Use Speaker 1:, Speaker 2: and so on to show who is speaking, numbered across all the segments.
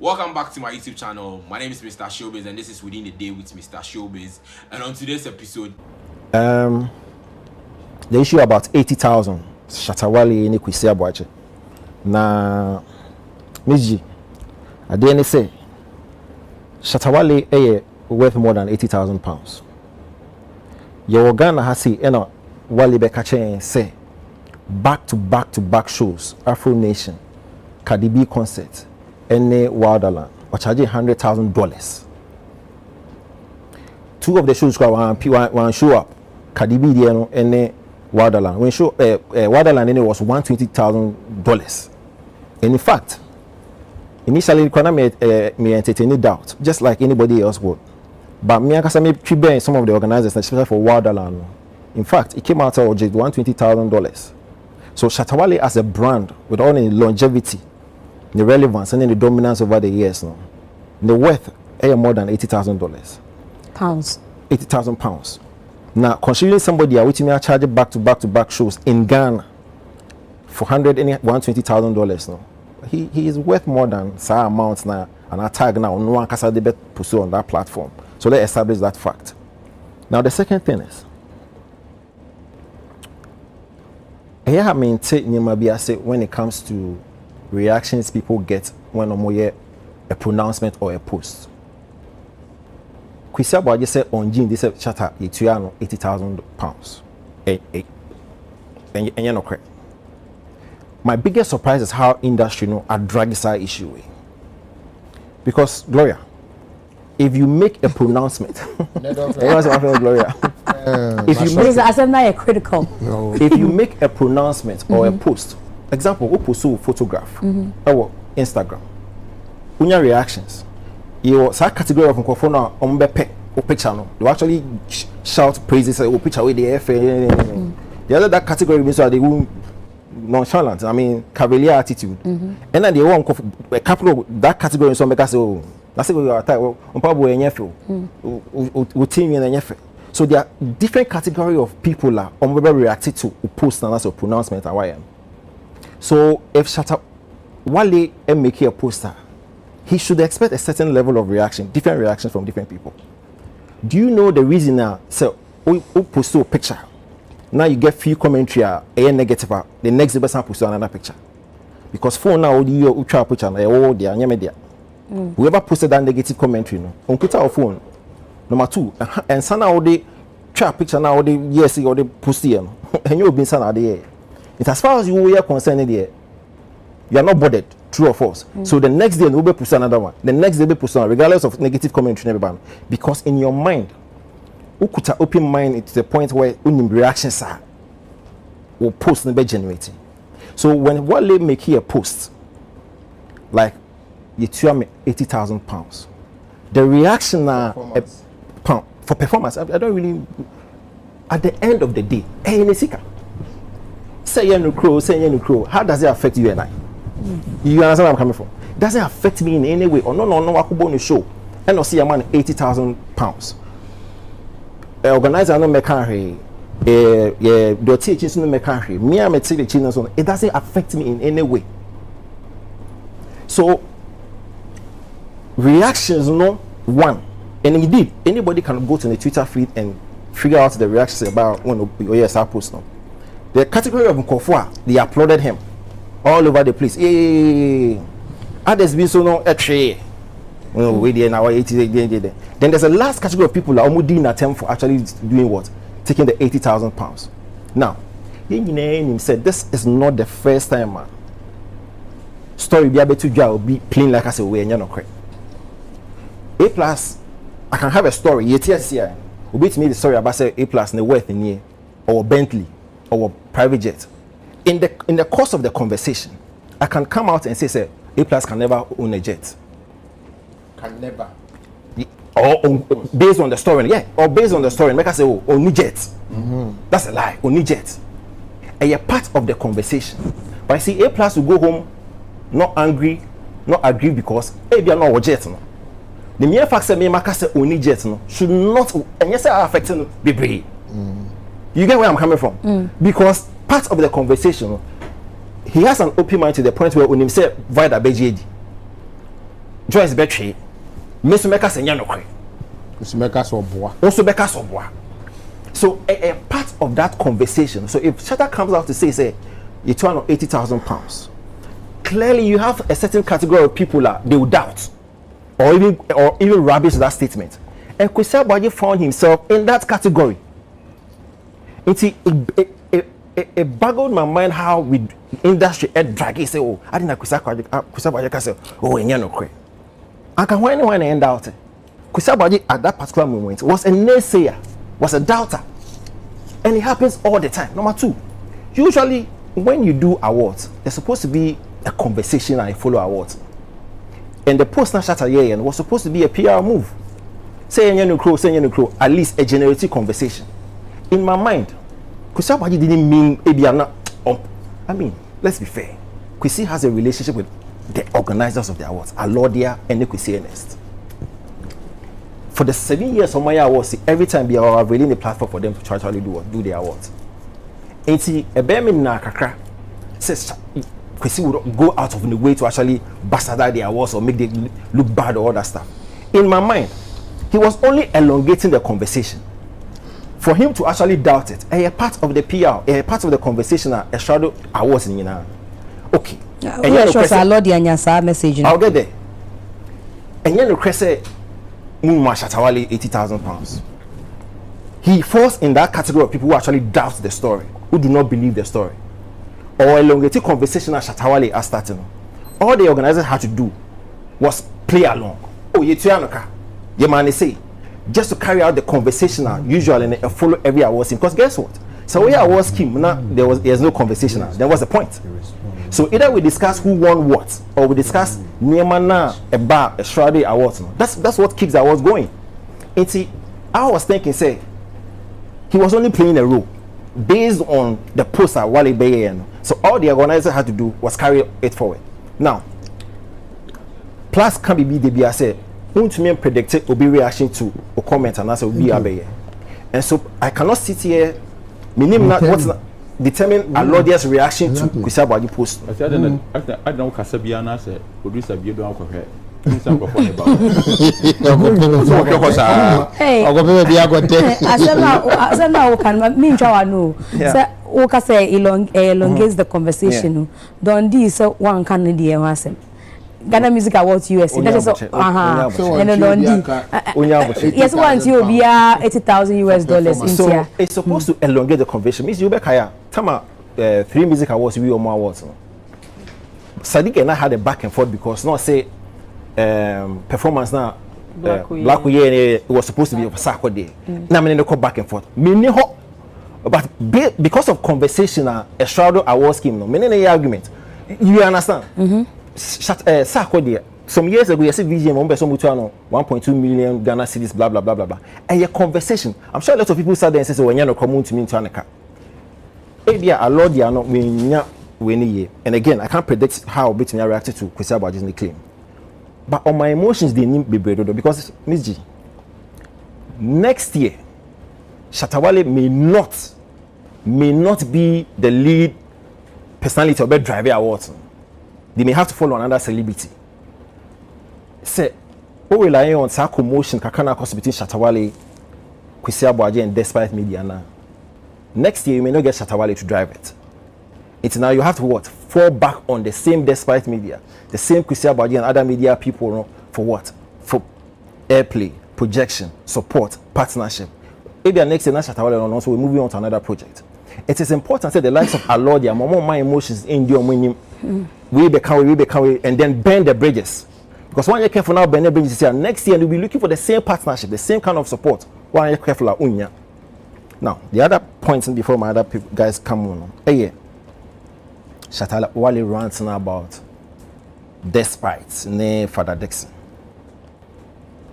Speaker 1: Welcome back to my YouTube channel. My name is Mr. Showbiz and this is Within the Day with Mr. Showbiz. And on today's episode,
Speaker 2: the issue about 80,000 Shatta Wale in Aboagye. Na Miji, I didn't say Shatta Wale worth more than 80,000 pounds. Your Ghana has say, Wale Bekache say back to back shows, Afro Nation, Cardi B concert, any Wonderland, or charging $100,000. Two of the shows one show up, Cardi B any Wonderland. When show Wonderland was $120,000. And in fact, initially me entertain doubt, just like anybody else would. But me and some of the organizers, especially for Wonderland. In fact, it came out of $120,000. So Shatta Wale as a brand with all the longevity, the relevance and then the dominance over the years now, the worth more than $80,000
Speaker 3: pounds.
Speaker 2: 80,000 pounds. Now considering somebody which me charge back to back shows in Ghana for $120,000 now, he is worth more than some amounts now, and I tag now no one can debate pursue on that platform. So let's establish that fact. Now the second thing is, here I mean when it comes to reactions people get when a pronouncement or a post. Kwesi Aboagye said on June this Shatta Etuano 80,000 pounds. And you're not correct. My biggest surprise is how industry a drag this issue away. Because Gloria, if you make a pronouncement, Gloria. If you make a pronouncement or a post, example, we post a photograph or Instagram, your reactions, your category of microphone on picture, you actually shout praises or picture with the the other that category means they will nonchalant, I mean cavalier attitude, and then they want a couple of that category in some make us say, oh, that's what we are type of so there are different category of people that reacted to a post and that's a pronouncement. So if Shatta Wale make a poster, he should expect a certain level of reaction, different reactions from different people. Do you know the reason now? So we post a picture. Now you get few commentary a negative. The next person post another picture. Because for now you try picture whoever posted that negative commentary on our phone. Number two, and sana all the trap picture now the yes or the post here and you been sana there. It as far as you are concerned there, you are not bothered, true or false. So the next day you will post another one. The next day you post another, regardless of negative commentary everybody. Because in your mind, you could open mind to the point where reactions are will post and be generating. So when Wale make here a post like you tell me 80,000 pounds, the reaction for performance, I don't really. At the end of the day, say you crow. How does it affect you and I? You understand where I'm coming from? Does it affect me in any way? Or no, I could go on the show and not see a man 80,000 pounds. Organizer no make the teachers no make me I'm a teaching so it doesn't affect me in any way. So reactions one. And indeed, anybody can go to the Twitter feed and figure out the reactions about when I post now. The category of Nkofua, they applauded him all over the place. Hey, others been so no then there's a last category of people that are doing an attempt for actually doing what? Taking the 80,000 pounds. Now, he said this is not the first time, man. Story be able to be plain like I said, you're not correct. A+, I can have a story. Will be to me the story about say A+ in the worth in here, or Bentley, or private jet. In the course of the conversation, I can come out and say A+ can never own a jet.
Speaker 4: Can never.
Speaker 2: Or based on the story, or based on the story, make us say only jet. That's a lie. Only jet. And you're part of the conversation. But I see A+ will go home not angry, not agree because maybe you're not a jet. No. The mere fact that me say only jet no should not and yes are affecting baby. You get where I'm coming from? Because part of the conversation he has an open mind to the point where when he say void Aboagye Joyce betray me so meka senya no kwe
Speaker 4: Usimeka so boa.
Speaker 2: also beka so boa. So a part of that conversation, so if Shatta comes out to say you're £280,000, clearly you have a certain category of people that they will doubt or even rubbish that statement. And Kwesi Aboagye found himself in that category. It boggled my mind how we industry drag it say, oh, I didn't Kwesi Aboagye say, oh, and no kwe. I can when I end out. Kwesi Aboagye at that particular moment was a naysayer, was a doubter. And it happens all the time. Number two, usually when you do awards, there's supposed to be a conversation and a follow awards. And the post Shatta here was supposed to be a PR move. Say crow, at least a generative conversation. In my mind, Kwesi Aboagye didn't mean maybe I'm not. I mean, let's be fair. Kwesi has a relationship with the organizers of the awards, Alodia and the Kwesi Ernest. For the 7 years of my awards, every time we are availing the platform for them to try to do the awards. And see, a bear na kakra says Kwesi would go out of the way to actually bastardize the awards or make them look bad or all that stuff. In my mind, he was only elongating the conversation. For him to actually doubt it, a part of the PR, a part of the conversation, a shadow awards in okay.
Speaker 3: And I'll
Speaker 2: get there. And then the Cresse Shatta £80,000. He falls in that category of people who actually doubt the story, who do not believe the story, or elongated conversation as Shatta are starting. All the organizers had to do was play along. Oh, you man say, just to carry out the conversation usually and follow every awards scheme. Because guess what? So we awards scheme now there's no conversation. There was the point. So either we discuss who won what, or we discuss Niemana a Friday awards. That's what keeps the awards going. I was thinking, say, he was only playing a role based on the post at Wale Baye. So all the organizer had to do was carry it forward. Now, plus can be the say, won't me predict it will be reaction to a comment and answer will be Abaye. And so I cannot sit here, meaning not what's determine Alodia's reaction to Kwesi Aboagye post.
Speaker 5: I don't know Kasabiana said, producer you don't have
Speaker 3: hey, I said now can mean no. So Oka say elongates the conversation. Don't this one can the Ghana Music Awards USA. That is and then yes, once you be $80,000
Speaker 2: so it's supposed to elongate the conversation. Means you be kaya. Tama 3 music awards we or more awards. Sadiq and I had a back and forth because not say performance now Black Wale it was supposed to be a Sako day. Now me no come back and forth. Me ho but because of conversation a shadow award scheme no me no argument. You understand? Sako there. Some years ago, you see VGM on person mutual 1.2 million Ghana cedis, blah blah blah blah blah. And your conversation, I'm sure a lot of people sat there and say, "When you're not coming to me to Anaka." A lot they are not winning. And again, I can't predict how between I reacted to Kwesi Aboagye's claim. But on my emotions, they need be better because Miss G, next year, Shatta may not be the lead personality of the driver awards. They may have to follow another celebrity. Say, we rely on some commotion kakana cost between Shatta Wale, Kwesi Aboagye and Despite Media now. Next year you may not get Shatta Wale to drive it. It's now you have to what? Fall back on the same Despite Media, the same Kwesi Aboagye and other media people for what? For airplay, projection, support, partnership. Maybe next year Shatta Wale also we're moving on to another project. It is important to say the likes of Alodia, more my emotions in your winning. We become, and then bend the bridges. Because when you're careful now, bend the bridges here. Next year, we'll be looking for the same partnership, the same kind of support. When you're careful, unya. Now, the other points before my other guys come on. Hey, Shatta Wale rants now about Despite, ne Father Dixon.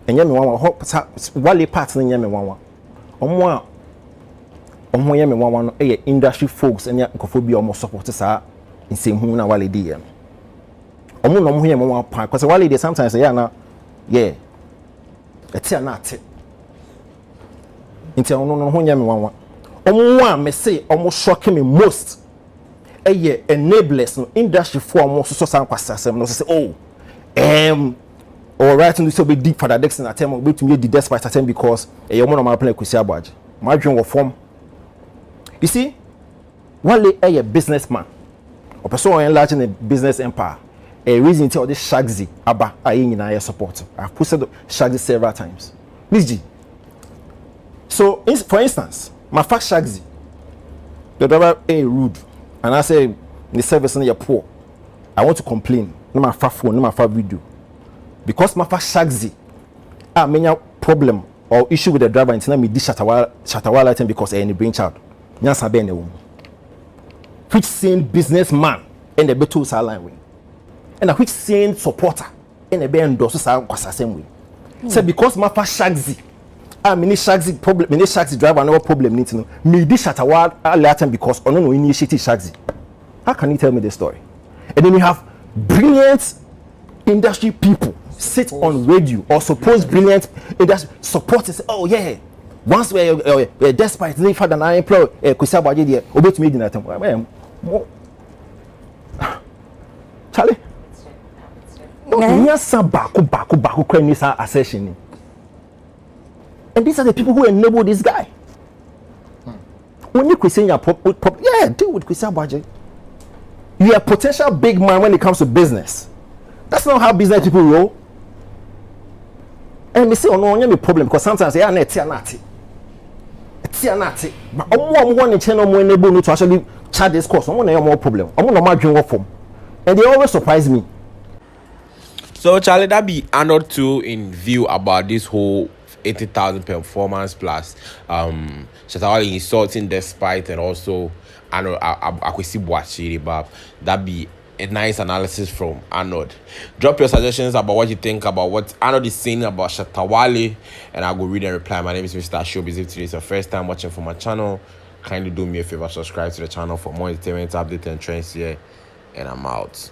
Speaker 2: And yemi one Wale parts in yemi one. Yemi one industry folks and yakophobia almost supporters are in same who na Wale di yem. No here one part because Wale they sometimes say yeah. It's not it. Until no yemi one. Me say almost shocking me most. Enablers no industry for almost so some kwasasem no say or writing to be deep for the next attempt or to me the despite attempt because a young man playing Akwasi Aboagye. My dream was form. You see, Wale a businessman, or person enlarging a business empire. A reason to all this Shagzy Abba I in support. I've posted Shagzy several times. Miss G. So, for instance, my fact Shagzy, the driver a rude, and I say the service in your poor. I want to complain. No my fat phone, no my fat video. Because my fact Shagzy, I mean a problem or issue with the driver until me this Shatta item because any brainchild. Nyansa be ne wo. Which same businessman in the betul line way. And which same supporter in the be endorse sa same way. Say because my fact Shagzy mini Shagzy problem, mini Shagzy driver no problem need to know. Me this Shatta item because ono no initiate Shagzy. How can you tell me the story? And then you have brilliant industry people sit on radio or suppose brilliant industry support and say, oh yeah, once we're despite the fact that I employ Akwasi Aboagye there, obey to me in that time. Charlie, yes, baku crane assertion. And these are the people who enable this guy. When you question your yeah, deal with Akwasi Aboagye. You are a potential big man when it comes to business. That's not how business people roll. And me say, oh no, you have a problem because sometimes they are not tianati. But I'm one in channel more enable to actually chat this course. I'm one more problem. I'm one more dream form. And they always surprise me.
Speaker 1: So Charlie, that be Arnold 2 in view about this whole 80,000 performance plus Shatta insulting despite and also Arnold Akwasi Aboagye, but that be a nice analysis from Arnold. Drop your suggestions about what you think about what Arnold is saying about Shatta, and I'll go read and reply. My name is Mr. Showbiz. If today is your first time watching from my channel, kindly do me a favor, subscribe to the channel for more entertainment updates and trends here, and I'm out.